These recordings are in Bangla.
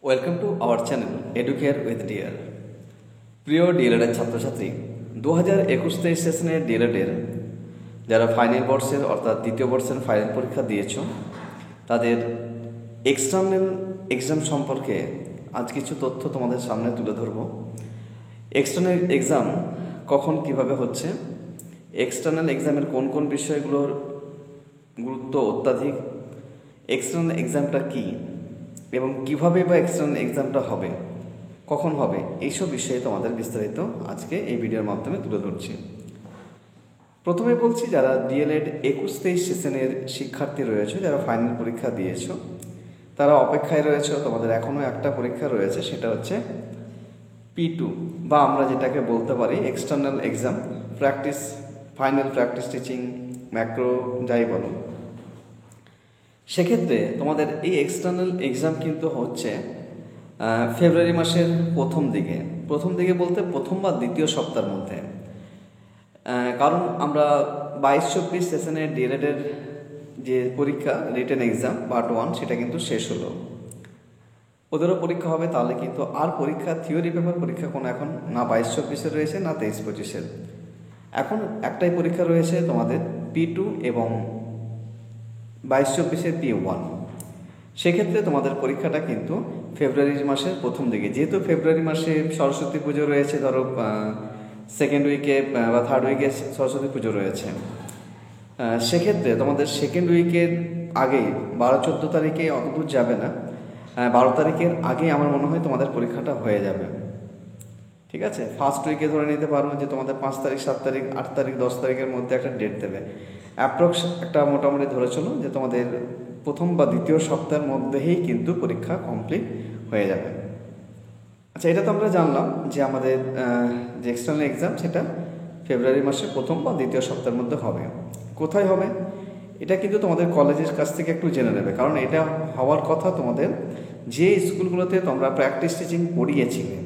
Welcome to our channel Educare with dear. প্রিয় ডিএলএডের ছাত্রছাত্রী, 2021-23 সেশনের ডিএলএডের যারা ফাইনাল বর্ষের অর্থাৎ দ্বিতীয় বর্ষের ফাইনাল পরীক্ষা দিয়েছ তাদের এক্সটার্নাল এক্সাম সম্পর্কে আজ কিছু তথ্য তোমাদের সামনে তুলে ধরব। এক্সটার্নাল এক্সাম কখন কিভাবে হচ্ছে, এক্সটার্নাল এক্সামের কোন কোন বিষয়গুলোর গুরুত্ব অত্যাধিক, এক্সটার্নাল এক্সামটা কী এবং কিভাবে বা এক্সটার্নাল এক্সামটা হবে, কখন হবে, এইসব বিষয়ে তোমাদের বিস্তারিত আজকে এই ভিডিওর মাধ্যমে তুলে ধরছি। প্রথমে বলছি, যারা ডিএলএড 21-23 সেশনের শিক্ষার্থী রয়েছে, যারা ফাইনাল পরীক্ষা দিয়েছ, তারা অপেক্ষায় রয়েছে। তোমাদের এখনও একটা পরীক্ষা রয়েছে, সেটা হচ্ছে P2 বা আমরা যেটাকে বলতে পারি external exam, practice, final practice teaching, macro যাই বলো। সেক্ষেত্রে তোমাদের এই এক্সটার্নাল এক্সাম কিন্তু হচ্ছে ফেব্রুয়ারি মাসের প্রথম দিকে বলতে প্রথম বা দ্বিতীয় সপ্তাহের মধ্যে। কারণ আমরা 22-24 সেশনের ডিএলএডের যে পরীক্ষা রিটেন এক্সাম পার্ট 1 সেটা কিন্তু শেষ হলো, ওদেরও পরীক্ষা হবে। তাহলে কিন্তু আর পরীক্ষা থিওরি পেপার পরীক্ষা কোনো এখন না 22-24-এর রয়েছে না 23-25-এর। এখন একটাই পরীক্ষা রয়েছে তোমাদের P2 এবং 22-24-এর P1। সেক্ষেত্রে তোমাদের পরীক্ষাটা কিন্তু ফেব্রুয়ারি মাসের প্রথম দিকে, যেহেতু ফেব্রুয়ারি মাসে সরস্বতী পুজো রয়েছে, ধরো সেকেন্ড উইকে বা থার্ড উইকে সরস্বতী পুজো রয়েছে। সেক্ষেত্রে তোমাদের সেকেন্ড উইকের আগেই 12-14 তারিখে অতদূর যাবে না, 12 তারিখের আগে আমার মনে হয় তোমাদের পরীক্ষাটা হয়ে যাবে। ঠিক আছে, ফার্স্ট উইকে ধরে নিতে পারবো যে তোমাদের 5 তারিখ, 7 তারিখ, 8 তারিখ, 10 তারিখের মধ্যে একটা ডেট দেবে। অ্যাপ্রক্স একটা মোটামুটি ধরে চলো যে তোমাদের প্রথম বা দ্বিতীয় সপ্তাহের মধ্যেই কিন্তু পরীক্ষা কমপ্লিট হয়ে যাবে। আচ্ছা, এটা তো আমরা জানলাম যে আমাদের যে এক্সটার্নাল এক্সাম সেটা ফেব্রুয়ারি মাসের প্রথম বা দ্বিতীয় সপ্তাহের মধ্যে হবে। কোথায় হবে এটা কিন্তু তোমাদের কলেজের কাছ থেকে একটু জেনে নেবে, কারণ এটা হওয়ার কথা তোমাদের যে স্কুলগুলোতে তোমরা প্র্যাকটিস টিচিং পড়িয়েছিলে।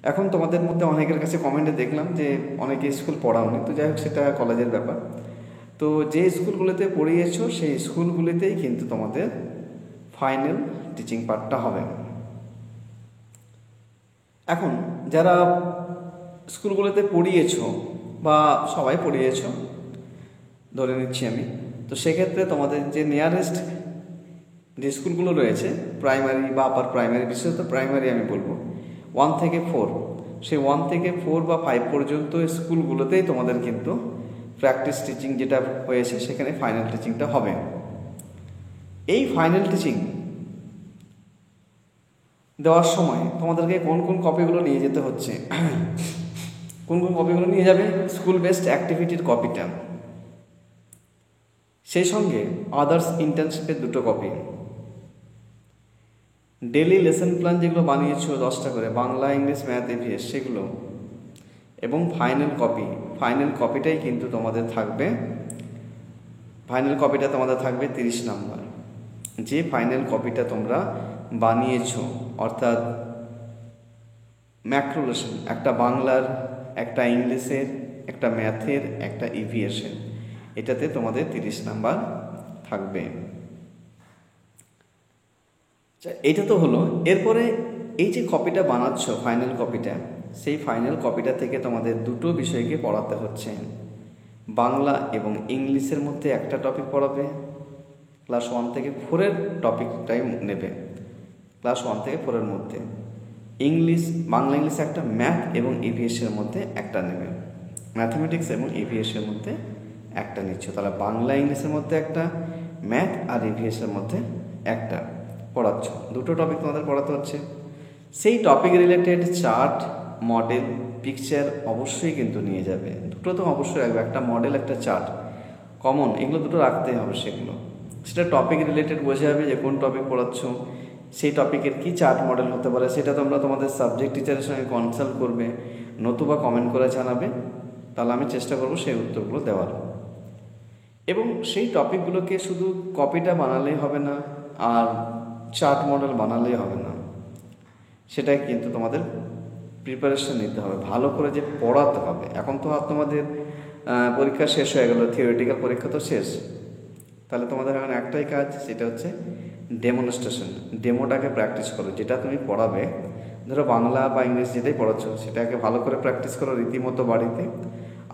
এখন তোমাদের মধ্যে অনেকের কাছে কমেন্টে দেখলাম যে অনেকে স্কুল পড়াওনি, তো যাই হোক সেটা কলেজের ব্যাপার। তো যে স্কুলগুলোতে পড়িয়েছো সেই স্কুলগুলিতেই কিন্তু তোমাদের ফাইনাল টিচিং পার্টটা হবে। এখন যারা স্কুলগুলোতে পড়িয়েছো বা সবাই পড়িয়েছো ধরে নিচ্ছি আমি, তো সেক্ষেত্রে তোমাদের যে নিয়ারেস্ট যে স্কুলগুলো রয়েছে প্রাইমারি বা আপার প্রাইমারি, বিশেষত প্রাইমারি আমি বলবো 1 থেকে 4, সেই 1 থেকে 4 বা 5 পর্যন্ত স্কুলগুলোতেই তোমাদের কিন্তু প্র্যাকটিস টিচিং যেটা হয়েছে সেখানে ফাইনাল টিচিংটা হবে। এই ফাইনাল টিচিং দেওয়ার সময় তোমাদেরকে কোন কোন কপিগুলো নিয়ে যেতে হচ্ছে, কোন কোন কপিগুলো নিয়ে যাবে? স্কুল বেসড অ্যাক্টিভিটির কপিটা, সেই সঙ্গে আদার্স ইন্টার্নশিপের 2টো কপি, ডেলি লেসন প্ল্যান যেগুলো বানিয়েছো 10টা করে, বাংলা, ইংলিশ, ম্যাথ, ইভিএস সেগুলো, এবং ফাইনাল কপিটাই কিন্তু তোমাদের থাকবে। ফাইনাল কপিটা তোমাদের থাকবে 30 নাম্বার। যে ফাইনাল কপিটা তোমরা বানিয়েছো, অর্থাৎ ম্যাক্রো লেসন, একটা বাংলার, একটা ইংলিশের, একটা ম্যাথের, একটা ইভিএসের, এটাতে তোমাদের 30 নাম্বার থাকবে। এটা তো হলো। এরপরে এই যে কপিটা বানাচ্ছ ফাইনাল কপিটা, সেই ফাইনাল কপিটা থেকে তোমাদের 2টো বিষয়কে পড়াতে হচ্ছে। বাংলা এবং ইংলিশের মধ্যে একটা টপিক পড়াবে, ক্লাস 1 থেকে 4-এর টপিকটাই নেবে ক্লাস 1 থেকে 4-এর মধ্যে। ইংলিশ, বাংলা ইংলিশ একটা, ম্যাথ এবং ইভিএসের মধ্যে একটা নেবে, ম্যাথমেটিক্স এবং ইভিএসের মধ্যে একটা নিচ্ছ। তাহলে বাংলা ইংলিশের মধ্যে একটা, ম্যাথ আর ইভিএসের মধ্যে একটা পড়াচ্ছ। 2টো টপিক তোমাদের পড়াতে হচ্ছে। সেই topic related chart, model, picture অবশ্যই কিন্তু নিয়ে যাবে। 2টো তো অবশ্যই রাখবে, একটা মডেল, একটা চার্ট কমন, এগুলো 2টো রাখতেই হবে। সেটা টপিক রিলেটেড বোঝা যাবে যে কোন টপিক পড়াচ্ছ, সেই টপিকের কি চার্ট মডেল হতে পারে, সেটা তোমরা তোমাদের সাবজেক্ট টিচারের সঙ্গে কনসাল্ট করবে, নতুবা কমেন্ট করে জানাবে, তাহলে আমি চেষ্টা করব সেই উত্তরগুলো দেওয়ার। এবং সেই টপিকগুলোকে শুধু কপিটা বানালেই হবে না, আর চার্ট মডেল বানালেই হবে না, সেটাই কিন্তু তোমাদের প্রিপারেশন নিতে হবে, ভালো করে যে পড়াতে হবে। এখন তো আর তোমাদের পরীক্ষা শেষ হয়ে গেল, থিওরিটিক্যাল পরীক্ষা তো শেষ, তাহলে তোমাদের এখন একটাই কাজ, সেটা হচ্ছে ডেমনস্ট্রেশন, ডেমোটাকে প্র্যাকটিস করো। যেটা তুমি পড়াবে, ধরো বাংলা বা ইংলিশ যেটাই পড়াচ্ছ সেটাকে ভালো করে প্র্যাকটিস করো রীতিমতো বাড়িতে।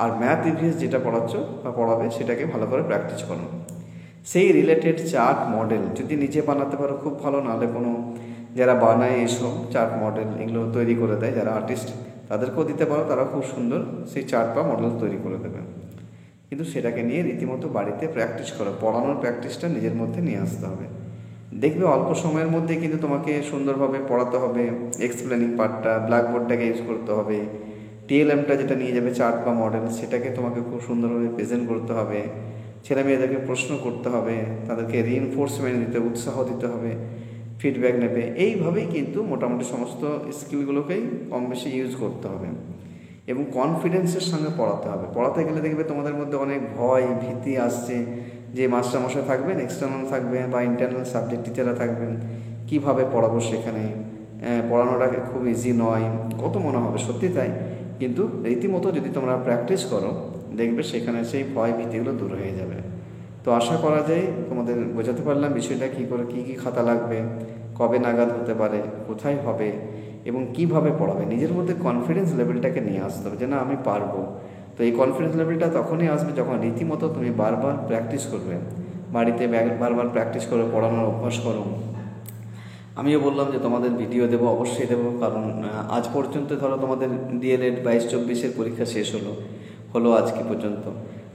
আর ম্যাথ ইভিএস যেটা পড়াচ্ছ বা পড়াবে সেটাকে ভালো করে প্র্যাকটিস করো। সেই রিলেটেড চার্ট মডেল যদি নিজে বানাতে পারো খুব ভালো, নাহলে কোনো যারা বানায় এইসব চার্ট মডেল এগুলো তৈরি করে দেয়, যারা আর্টিস্ট তাদেরকেও দিতে পারো, তারা খুব সুন্দর সেই চার্ট বা মডেল তৈরি করে দেবে। কিন্তু সেটাকে নিয়ে রীতিমতো বাড়িতে প্র্যাকটিস করো, পড়ানোর প্র্যাকটিসটা নিজের মধ্যে নিয়ে আসতে হবে। দেখবে অল্প সময়ের মধ্যে কিন্তু তোমাকে সুন্দরভাবে পড়াতে হবে। এক্সপ্লেনিং পার্টটা, ব্ল্যাকবোর্ডটাকে ইউজ করতে হবে। টিএলএমটা যেটা নিয়ে যাবে চার্ট বা মডেল, সেটাকে তোমাকে খুব সুন্দরভাবে প্রেজেন্ট করতে হবে। ছেলে মেয়েদেরকে প্রশ্ন করতে হবে, তাদেরকে রিইনফোর্সমেন্ট দিতে, উৎসাহ দিতে হবে, ফিডব্যাক নেবে। এইভাবেই কিন্তু মোটামুটি সমস্ত স্কিলগুলোকেই কম বেশি ইউজ করতে হবে এবং কনফিডেন্সের সঙ্গে পড়াতে হবে। পড়াতে গেলে দেখবে তোমাদের মধ্যে অনেক ভয় ভীতি আসছে, যে মাস্টারমশাই থাকবেন, এক্সটার্নাল থাকবেন বা ইন্টারনাল সাবজেক্ট টিচাররা থাকবেন, কীভাবে পড়াবো সেখানে, পড়ানোটা খুব ইজি নয়, কত মনে হবে। সত্যি তাই, কিন্তু রীতিমতো যদি তোমরা প্র্যাকটিস করো দেখবে সেখানে সেই ভয় ভীতিগুলো দূর হয়ে যাবে। তো আশা করা যায় তোমাদের বোঝাতে পারলাম বিষয়টা কী করে, কী কী খাতা লাগবে, কবে নাগাদ হতে পারে, কোথায় হবে এবং কিভাবে পড়াবে। নিজের মধ্যে কনফিডেন্স লেভেলটাকে নিয়ে আসতে হবে যে না আমি পারবো। তো এই কনফিডেন্স লেভেলটা তখনই আসবে যখন রীতিমতো তুমি বারবার প্র্যাকটিস করবে, বাড়িতে বারবার প্র্যাকটিস করো, পড়ানোর অভ্যাস করো। আমিও বললাম যে তোমাদের ভিডিও দেবো, অবশ্যই দেবো, কারণ আজ পর্যন্ত ধরো তোমাদের ডিএলএড 22-24 পরীক্ষা শেষ হলো আজকে পর্যন্ত।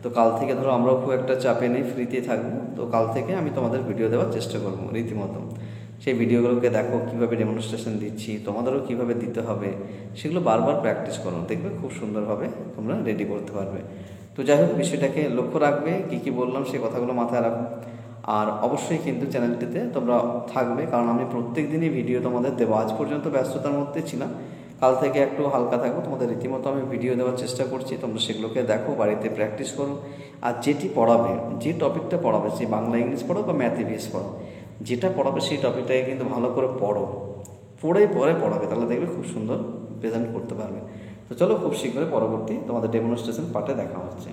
তো কাল থেকে ধরো আমরাও খুব একটা চাপে নেই, ফ্রিতে থাকবো। তো কাল থেকে আমি তোমাদের ভিডিও দেওয়ার চেষ্টা করবো রীতিমতো। সেই ভিডিওগুলোকে দেখো, কীভাবে ডেমনস্ট্রেশন দিচ্ছি, তোমাদেরও কীভাবে দিতে হবে, সেগুলো বারবার প্র্যাকটিস করো, দেখবে খুব সুন্দরভাবে তোমরা রেডি করতে পারবে। তো যাই হোক, বিষয়টাকে লক্ষ্য রাখবে, কী কী বললাম সেই কথাগুলো মাথায় রাখো। আর অবশ্যই কিন্তু চ্যানেলটিতে তোমরা থাকবে, কারণ আমি প্রত্যেক দিনই ভিডিও তোমাদের দেবো। আজ পর্যন্ত ব্যস্ততার মধ্যে ছিলাম, কাল থেকে একটু হালকা থাকবো, তোমাদের রীতিমতো আমি ভিডিও দেওয়ার চেষ্টা করছি। তোমরা সেগুলোকে দেখো, বাড়িতে প্র্যাকটিস করো। আর যেটি পড়াবে, যে টপিকটা পড়াবে, সে বাংলা ইংলিশ পড়ো বা ম্যাথ ইভিএস পড়ো, যেটা পড়াবে সেই টপিকটাকে কিন্তু ভালো করে পড়ো, পড়ে পরে পড়াবে, তাহলে দেখবে খুব সুন্দর প্রেজেন্ট করতে পারবে। তো চলো, খুব শীঘ্রই পরবর্তী তোমাদের ডেমনস্ট্রেশন পার্টে দেখা হচ্ছে।